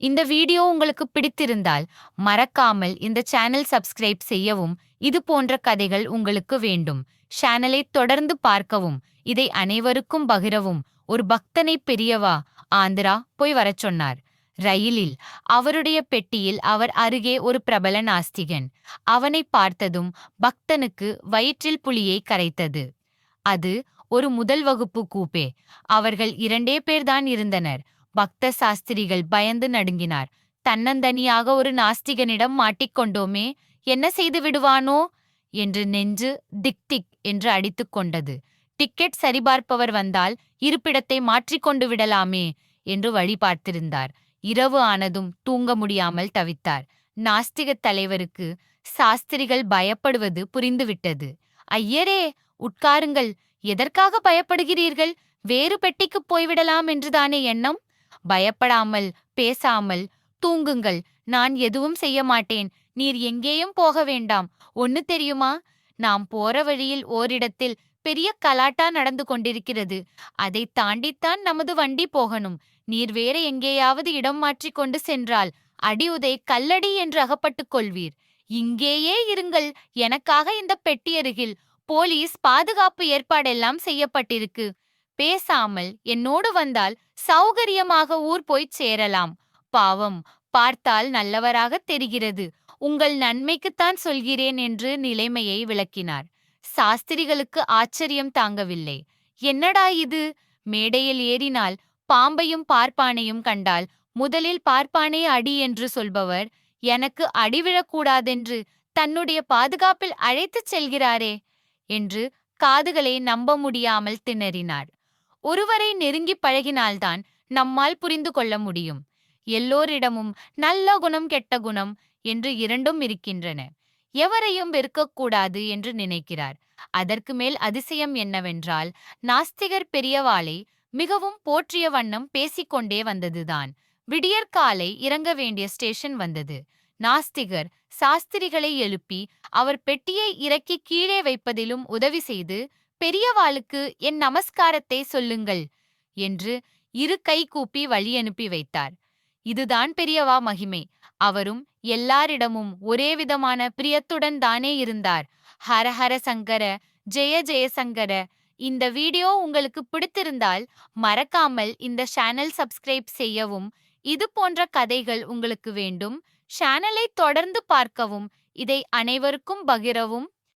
இந்த வீடியோ உங்களுக்கு பிடித்திருந்தால் மறக்காமல் இந்த சேனல் சப்ஸ்கிரைப் செய்யவும். இது போன்ற கதைகள் உங்களுக்கு வேண்டும். சேனலை தொடர்ந்து பார்க்கவும். இதை அனைவருக்கும் பகிரவும். ஒரு பக்தனை பெரியவா ஆந்திரா போய் வரச் சொன்னார். ரயிலில் அவருடைய பெட்டியில் அவர் அருகே ஒரு பிரபல நாஸ்திகன். அவனை பார்த்ததும் பக்தனுக்கு வயிற்றில் புலியை கரைத்தது. அது ஒரு முதல் வகுப்பு கூப்பே. அவர்கள் 2 பேர்தான் இருந்தனர். பக்த சாஸ்திரிகள் பயந்து நடுங்கினார். தன்னந்தனியாக ஒரு நாஸ்திகனிடம் மாட்டிக்கொண்டோமே, என்ன செய்து விடுவானோ என்று நெஞ்சு திக் திக் என்று அடித்துக் கொண்டது. டிக்கெட் சரிபார்ப்பவர் வந்தால் இருப்பிடத்தை மாற்றிக்கொண்டு விடலாமே என்று வழி பார்த்திருந்தார். இரவு ஆனதும் தூங்க முடியாமல் தவித்தார். நாஸ்திகத் தலைவருக்கு சாஸ்திரிகள் பயப்படுவது புரிந்துவிட்டது. ஐயரே, உட்காருங்கள். எதற்காக பயப்படுகிறீர்கள்? வேறு பெட்டிக்குப் போய்விடலாம் என்றுதானே எண்ணம்? பயப்படாமல் பேசாமல் தூங்குங்கள். நான் எதுவும் செய்ய மாட்டேன். நீர் எங்கேயும் போக வேண்டாம். ஒன்னு தெரியுமா? நாம் போற வழியில் ஓரிடத்தில் பெரிய கலாட்டா நடந்து கொண்டிருக்கிறது. அதை தாண்டித்தான் நமது வண்டி போகணும். நீர் வேற எங்கேயாவது இடம் மாற்றிக் கொண்டு சென்றால் அடி உதை கல்லடி என்று அகப்பட்டுக் கொள்வீர். இங்கேயே இருங்கள். எனக்காக இந்த பெட்டி அருகில் போலீஸ் பாதுகாப்பு ஏற்பாடெல்லாம் செய்யப்பட்டிருக்கு. பேசாமல் என்னோடு வந்தால் சௌகரியமாக ஊர் போய்ச் சேரலாம். பாவம், பார்த்தால் நல்லவராகத் தெரிகிறது. உங்கள் நன்மைக்குத்தான் சொல்கிறேன் என்று நிலைமையை விளக்கினார். சாஸ்திரிகளுக்கு ஆச்சரியம் தாங்கவில்லை. என்னடா இது? மேடையில் ஏறினால் பாம்பையும் பார்ப்பானையும் கண்டால் முதலில் பார்ப்பானே அடி என்று சொல்பவர், எனக்கு அடி விழக்கூடாதென்று தன்னுடைய பாதுகாப்பில் அழைத்துச் செல்கிறாரே என்று காதுகளை நம்ப முடியாமல் திணறினார். ஒருவரை நெருங்கி பழகினால்தான் நம்மால் புரிந்து கொள்ள முடியும். எல்லோரிடமும் நல்ல குணம் கெட்ட குணம் என்று இரண்டும் இருக்கின்றன. எவரையும் வெறுக்கக்கூடாது என்று நினைக்கிறார். அதற்கு மேல் அதிசயம் என்னவென்றால், நாஸ்திகர் பெரியவாளை மிகவும் போற்றிய வண்ணம் பேசிக்கொண்டே வந்ததுதான். விடியற்காலை இறங்க வேண்டிய ஸ்டேஷன் வந்தது. நாஸ்திகர் சாஸ்திரிகளை எழுப்பி அவர் பெட்டியை இறக்கி கீழே வைப்பதிலும் உதவி செய்து, பெரியவாளுக்கு என் நமஸ்காரத்தை சொல்லுங்கள் என்று இரு கை கூப்பி வழி அனுப்பி வைத்தார். இதுதான் பெரியவா மகிமை. அவரும் எல்லாரிடமும் ஒரே விதமான பிரியத்துடன் தானே இருந்தார். ஹர ஹர சங்கர, ஜெய ஜெயசங்கர. இந்த வீடியோ உங்களுக்கு பிடித்திருந்தால் மறக்காமல் இந்த சேனல் சப்ஸ்கிரைப் செய்யவும். இது போன்ற கதைகள் உங்களுக்கு வேண்டும். சேனலை தொடர்ந்து பார்க்கவும். இதை அனைவருக்கும் பகிரவும்.